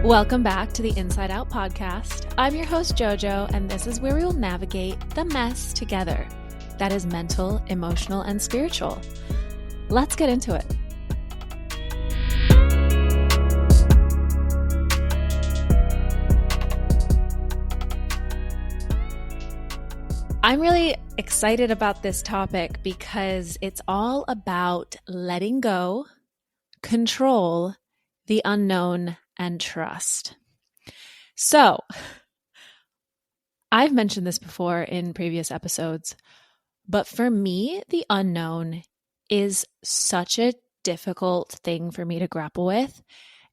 Welcome back to the Inside Out podcast. I'm your host, Jojo, and this is where we will navigate the mess together. That is mental, emotional, and spiritual. Let's get into it. I'm really excited about this topic because it's all about letting go, control, the unknown, and trust. So, I've mentioned this before in previous episodes, but for me, the unknown is such a difficult thing for me to grapple with.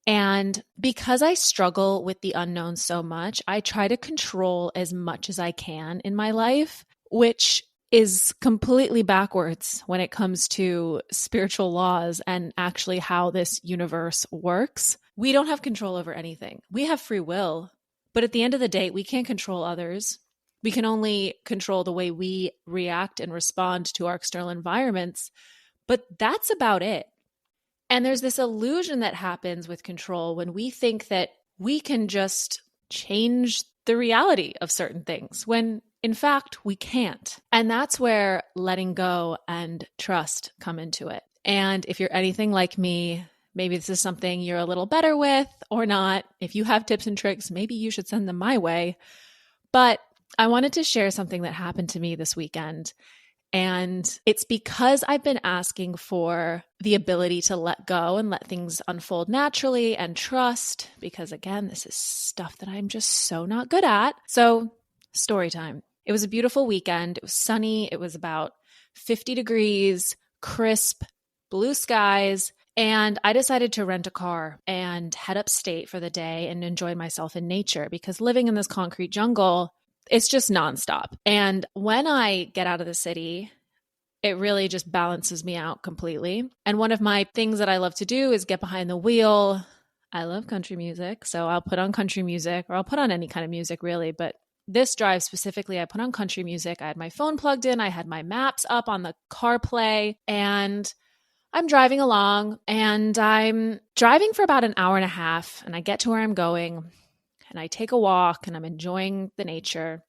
And because I struggle with the unknown so much, I try to control as much as I can in my life, which is completely backwards when it comes to spiritual laws and actually how this universe works. We don't have control over anything. We have free will, but at the end of the day, we can't control others. We can only control the way we react and respond to our external environments, but that's about it. And there's this illusion that happens with control when we think that we can just change the reality of certain things, when in fact we can't. And that's where letting go and trust come into it. And if you're anything like me, maybe this is something you're a little better with or not. If you have tips and tricks, maybe you should send them my way. But I wanted to share something that happened to me this weekend. And it's because I've been asking for the ability to let go and let things unfold naturally and trust, because again, this is stuff that I'm just so not good at. So, story time. It was a beautiful weekend. It was sunny. It was about 50 degrees, crisp, blue skies. And I decided to rent a car and head upstate for the day and enjoy myself in nature, because living in this concrete jungle, it's just nonstop. And when I get out of the city, it really just balances me out completely. And one of my things that I love to do is get behind the wheel. I love country music, so I'll put on country music, or I'll put on any kind of music really. But this drive specifically, I put on country music. I had my phone plugged in. I had my maps up on the CarPlay, and I'm driving along, and I'm driving for about an hour and a half, and I get to where I'm going. And I take a walk and I'm enjoying the nature.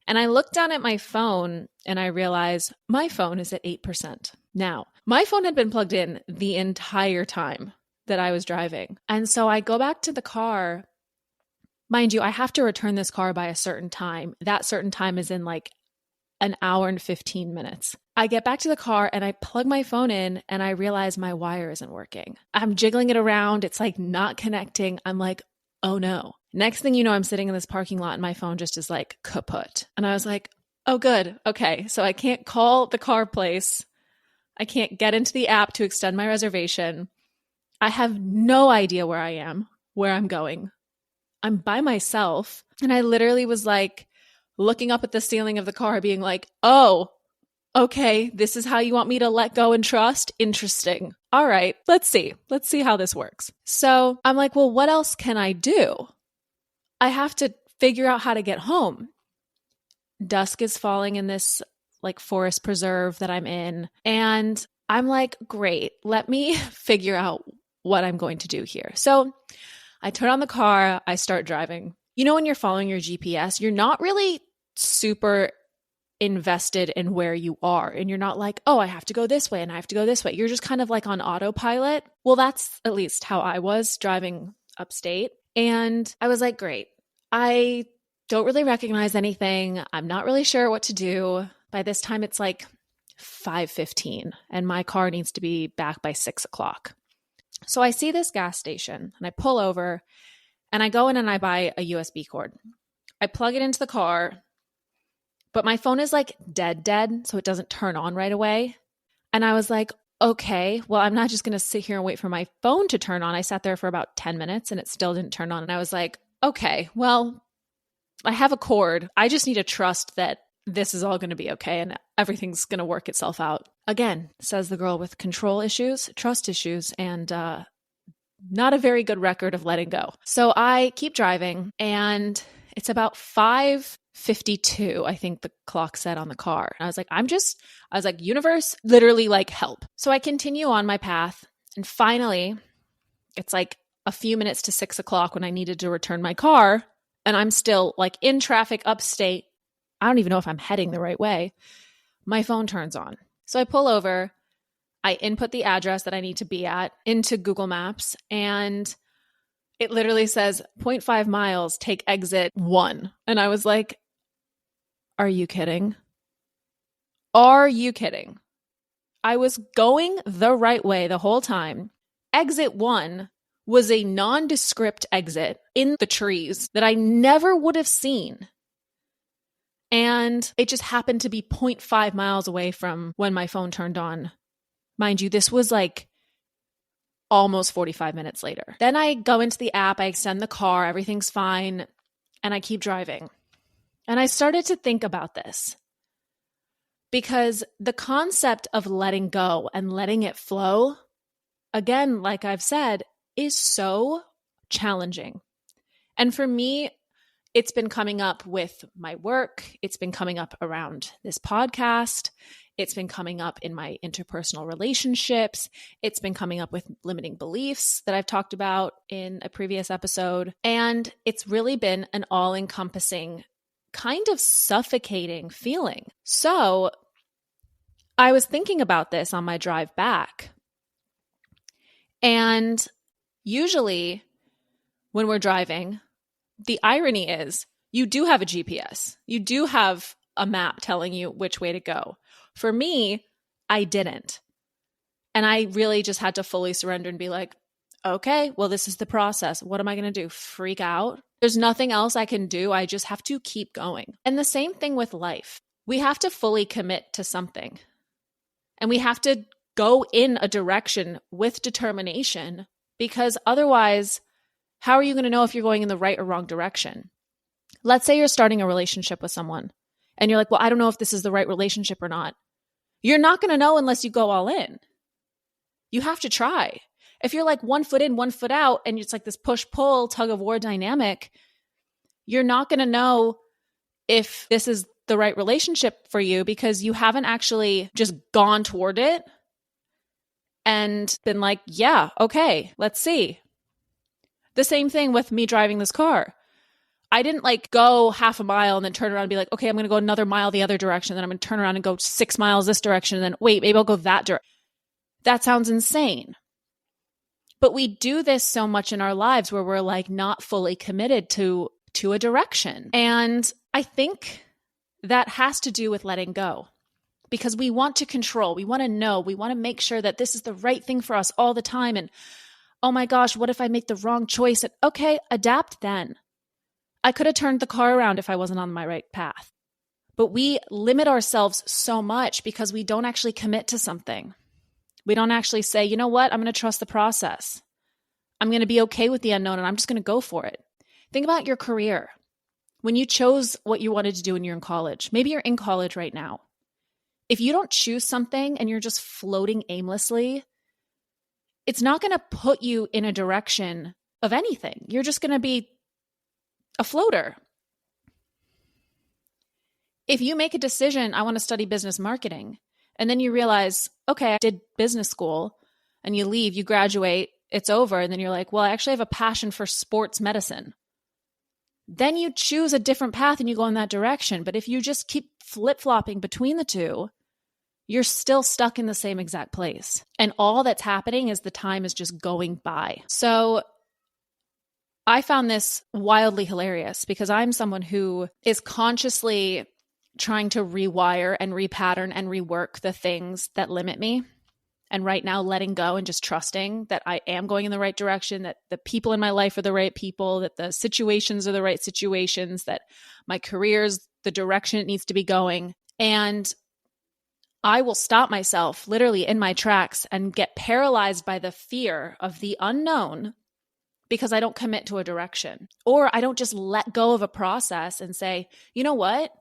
And I look down at my phone and I realize my phone is at 8%. Now, my phone had been plugged in the entire time that I was driving. And so I go back to the car. Mind you, I have to return this car by a certain time. That certain time is in like an hour and 15 minutes. I get back to the car and I plug my phone in and I realize my wire isn't working. I'm jiggling it around. It's like not connecting. I'm like, oh no. Next thing you know, I'm sitting in this parking lot and my phone just is like kaput. And I was like, oh, good. Okay. So I can't call the car place. I can't get into the app to extend my reservation. I have no idea where I am, where I'm going. I'm by myself. And I literally was like looking up at the ceiling of the car being like, oh, okay, this is how you want me to let go and trust? Interesting. All right, let's see. Let's see how this works. So I'm like, well, what else can I do? I have to figure out how to get home. Dusk is falling in this like forest preserve that I'm in. And I'm like, great, let me figure out what I'm going to do here. So I turn on the car, I start driving. You know, when you're following your GPS, you're not really super invested in where you are. And you're not like, oh, I have to go this way and I have to go this way. You're just kind of like on autopilot. Well, that's at least how I was driving upstate. And I was like, great. I don't really recognize anything. I'm not really sure what to do. By this time, it's like 5:15 and my car needs to be back by 6 o'clock. So I see this gas station and I pull over and I go in and I buy a USB cord. I plug it into the car, but my phone is like dead, so it doesn't turn on right away. And I was like, okay, well, I'm not just going to sit here and wait for my phone to turn on. I sat there for about 10 minutes and it still didn't turn on. And I was like, okay, well, I have a cord. I just need to trust that this is all going to be okay and everything's going to work itself out. Again, says the girl with control issues, trust issues, and not a very good record of letting go. So I keep driving and it's about 5:52, I think the clock said on the car. And I was like, universe, literally like help. So I continue on my path and finally it's like a few minutes to 6 o'clock when I needed to return my car, and I'm still like in traffic upstate. I don't even know if I'm heading the right way. My phone turns on. So I pull over, I input the address that I need to be at into Google Maps, and it literally says 0.5 miles, take exit 1. And I was like, are you kidding? Are you kidding? I was going the right way the whole time. Exit 1 was a nondescript exit in the trees that I never would have seen. And it just happened to be 0.5 miles away from when my phone turned on. Mind you, this was like almost 45 minutes later. Then I go into the app, I extend the car, everything's fine, and I keep driving. And I started to think about this because the concept of letting go and letting it flow, again, like I've said, is so challenging. And for me, it's been coming up with my work. It's been coming up around this podcast. It's been coming up in my interpersonal relationships. It's been coming up with limiting beliefs that I've talked about in a previous episode. And it's really been an all-encompassing, kind of suffocating feeling. So I was thinking about this on my drive back. And usually when we're driving, the irony is you do have a GPS. You do have a map telling you which way to go. For me, I didn't. And I really just had to fully surrender and be like, okay, well, this is the process. What am I going to do? Freak out? There's nothing else I can do. I just have to keep going. And the same thing with life. We have to fully commit to something. And we have to go in a direction with determination, because otherwise, how are you going to know if you're going in the right or wrong direction? Let's say you're starting a relationship with someone and you're like, well, I don't know if this is the right relationship or not. You're not going to know unless you go all in. You have to try. If you're like 1 foot in, 1 foot out, and it's like this push-pull, tug-of-war dynamic, you're not going to know if this is the right relationship for you because you haven't actually just gone toward it and been like, yeah, okay, let's see. The same thing with me driving this car. I didn't like go half a mile and then turn around and be like, okay, I'm going to go another mile the other direction. Then I'm going to turn around and go 6 miles this direction. And then wait, maybe I'll go that direction. That sounds insane. But we do this so much in our lives where we're like not fully committed to a direction. And I think that has to do with letting go, because we want to control. We want to know. We want to make sure that this is the right thing for us all the time. And oh my gosh, what if I make the wrong choice? And okay, adapt then. I could have turned the car around if I wasn't on my right path. But we limit ourselves so much because we don't actually commit to something. We don't actually say, you know what? I'm going to trust the process. I'm going to be okay with the unknown and I'm just going to go for it. Think about your career. When you chose what you wanted to do when you're in college, maybe you're in college right now. If you don't choose something and you're just floating aimlessly, it's not going to put you in a direction of anything. You're just going to be a floater. If you make a decision, I want to study business marketing, and then you realize, okay, I did business school, and you leave, you graduate, it's over, and then you're like, well, I actually have a passion for sports medicine. Then you choose a different path and you go in that direction. But if you just keep flip-flopping between the two, you're still stuck in the same exact place. And all that's happening is the time is just going by. So I found this wildly hilarious because I'm someone who is consciously trying to rewire and repattern and rework the things that limit me. And right now, letting go and just trusting that I am going in the right direction, that the people in my life are the right people, that the situations are the right situations, that my career's the direction it needs to be going. And I will stop myself literally in my tracks and get paralyzed by the fear of the unknown because I don't commit to a direction, or I don't just let go of a process and say, you know what?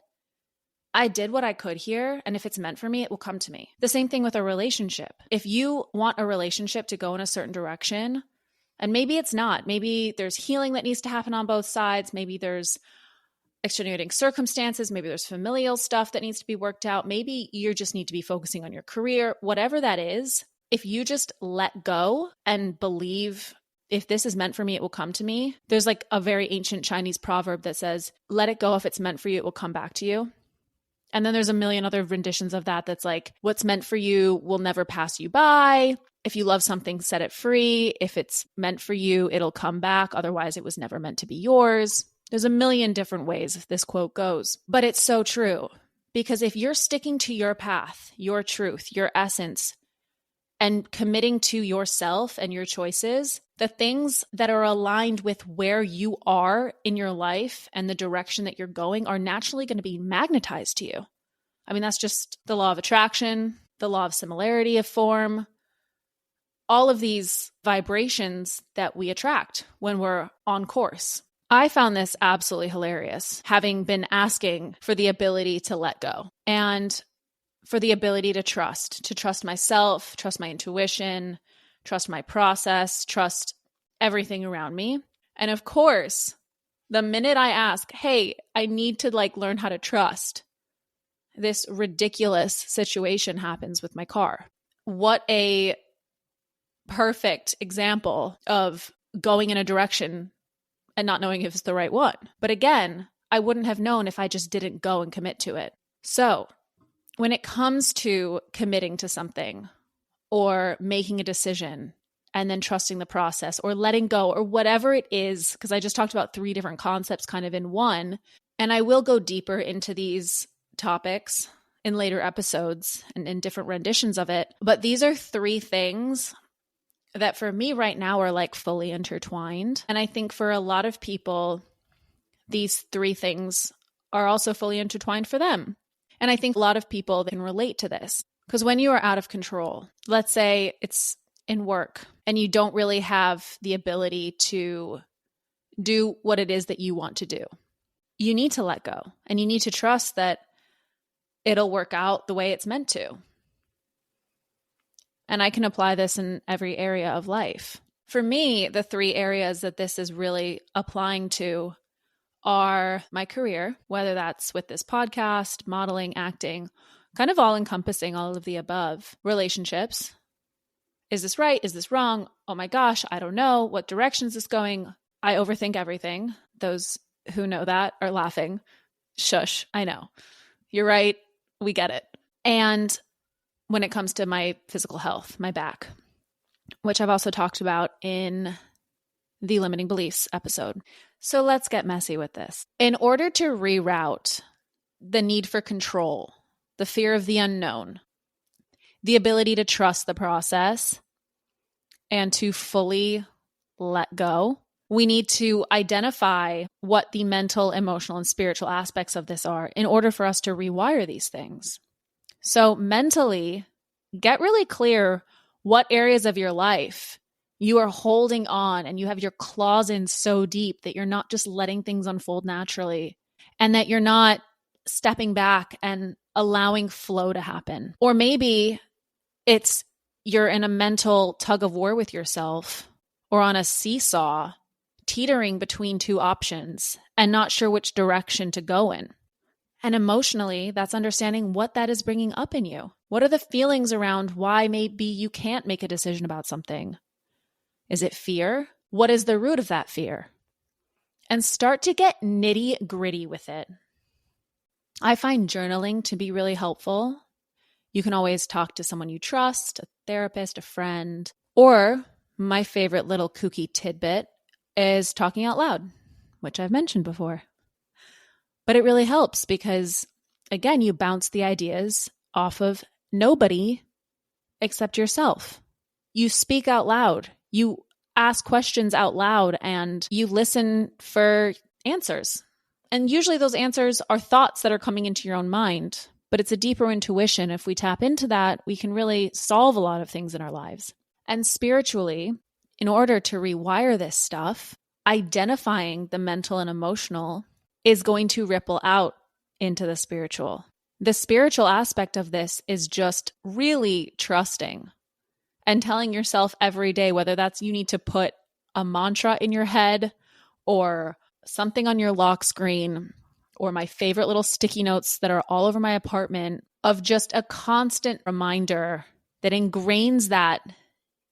I did what I could here, and if it's meant for me, it will come to me. The same thing with a relationship. If you want a relationship to go in a certain direction, and maybe it's not, maybe there's healing that needs to happen on both sides, maybe there's extenuating circumstances, maybe there's familial stuff that needs to be worked out, maybe you just need to be focusing on your career, whatever that is, if you just let go and believe if this is meant for me, it will come to me. There's like a very ancient Chinese proverb that says, let it go. If it's meant for you, it will come back to you. And then there's a million other renditions of that that's like, what's meant for you will never pass you by. If you love something, set it free. If it's meant for you, it'll come back. Otherwise, it was never meant to be yours. There's a million different ways this quote goes. But it's so true. Because if you're sticking to your path, your truth, your essence, and committing to yourself and your choices, the things that are aligned with where you are in your life and the direction that you're going are naturally going to be magnetized to you. I mean, that's just the law of attraction, the law of similarity of form, all of these vibrations that we attract when we're on course. I found this absolutely hilarious, having been asking for the ability to let go and for the ability to trust myself, trust my intuition, trust my process, trust everything around me. And of course, the minute I ask, hey, I need to learn how to trust, this ridiculous situation happens with my car. What a perfect example of going in a direction and not knowing if it's the right one. But again, I wouldn't have known if I just didn't go and commit to it. So when it comes to committing to something or making a decision and then trusting the process or letting go or whatever it is, because I just talked about 3 different concepts kind of in one, and I will go deeper into these topics in later episodes and in different renditions of it. But these are 3 things that for me right now are fully intertwined. And I think for a lot of people, these 3 things are also fully intertwined for them. And I think a lot of people can relate to this because when you are out of control, let's say it's in work and you don't really have the ability to do what it is that you want to do, you need to let go and you need to trust that it'll work out the way it's meant to. And I can apply this in every area of life. For me, the 3 areas that this is really applying to are my career, whether that's with this podcast, modeling, acting, kind of all encompassing all of the above. Relationships. Is this right? Is this wrong? Oh my gosh, I don't know. What direction is this going? I overthink everything. Those who know that are laughing. Shush, I know. You're right. We get it. And when it comes to my physical health, my back, which I've also talked about in the limiting beliefs episode. So let's get messy with this. In order to reroute the need for control, the fear of the unknown, the ability to trust the process, and to fully let go, we need to identify what the mental, emotional, and spiritual aspects of this are in order for us to rewire these things. So mentally, get really clear what areas of your life you are holding on and you have your claws in so deep that you're not just letting things unfold naturally and that you're not stepping back and allowing flow to happen. Or maybe it's you're in a mental tug of war with yourself or on a seesaw, teetering between 2 options and not sure which direction to go in. And emotionally, that's understanding what that is bringing up in you. What are the feelings around why maybe you can't make a decision about something? Is it fear? What is the root of that fear? And start to get nitty gritty with it. I find journaling to be really helpful. You can always talk to someone you trust, a therapist, a friend, or my favorite little kooky tidbit is talking out loud, which I've mentioned before. But it really helps because, again, you bounce the ideas off of nobody except yourself. You speak out loud. You ask questions out loud and you listen for answers. And usually those answers are thoughts that are coming into your own mind, but it's a deeper intuition. If we tap into that, we can really solve a lot of things in our lives. And spiritually, in order to rewire this stuff, identifying the mental and emotional is going to ripple out into the spiritual. The spiritual aspect of this is just really trusting and telling yourself every day, whether that's you need to put a mantra in your head or something on your lock screen or my favorite little sticky notes that are all over my apartment of just a constant reminder that ingrains that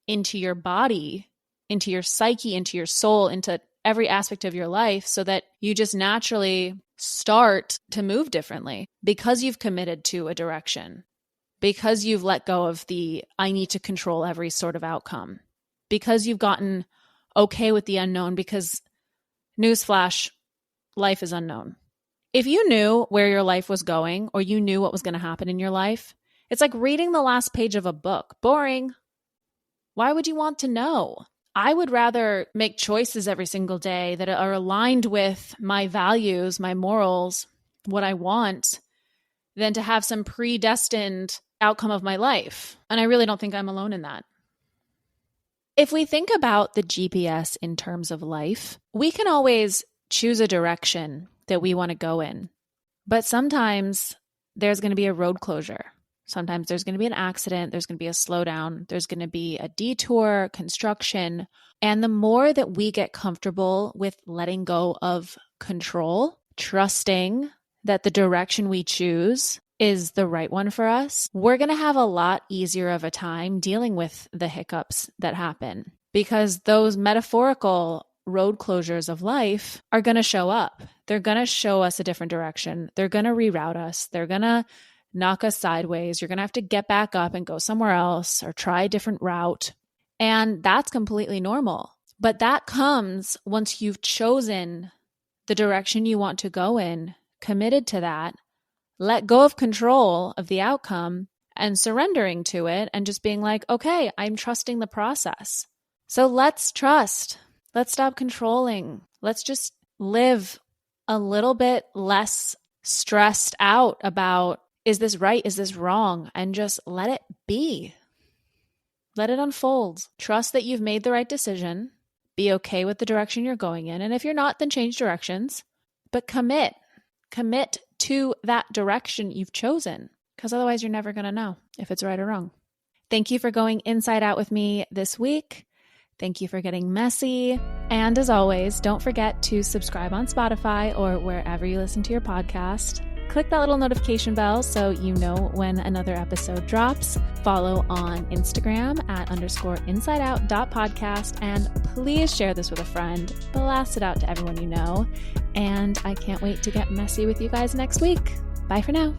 into your body, into your psyche, into your soul, into every aspect of your life so that you just naturally start to move differently because you've committed to a direction, because you've let go of the I need to control every sort of outcome, because you've gotten okay with the unknown, because newsflash, life is unknown. If you knew where your life was going or you knew what was going to happen in your life, it's like reading the last page of a book. Boring. Why would you want to know? I would rather make choices every single day that are aligned with my values, my morals, what I want, than to have some predestined outcome of my life. And I really don't think I'm alone in that. If we think about the GPS in terms of life, we can always choose a direction that we want to go in. But sometimes there's going to be a road closure. Sometimes there's going to be an accident. There's going to be a slowdown. There's going to be a detour, construction. And the more that we get comfortable with letting go of control, trusting that the direction we choose is the right one for us, we're going to have a lot easier of a time dealing with the hiccups that happen, because those metaphorical road closures of life are going to show up. They're going to show us a different direction. They're going to reroute us. They're going to knock us sideways. You're going to have to get back up and go somewhere else or try a different route. And that's completely normal. But that comes once you've chosen the direction you want to go in, committed to that, let go of control of the outcome and surrendering to it and just being like, okay, I'm trusting the process. So let's trust. Let's stop controlling. Let's just live a little bit less stressed out about, is this right? Is this wrong? And just let it be. Let it unfold. Trust that you've made the right decision. Be okay with the direction you're going in. And if you're not, then change directions. But commit. Commit to that direction you've chosen, because otherwise you're never going to know if it's right or wrong. Thank you for going inside out with me this week. Thank you for getting messy. And as always, don't forget to subscribe on Spotify or wherever you listen to your podcast. Click that little notification bell so you know when another episode drops. Follow on Instagram at _insideout.podcast. And please share this with a friend. Blast it out to everyone you know. And I can't wait to get messy with you guys next week. Bye for now.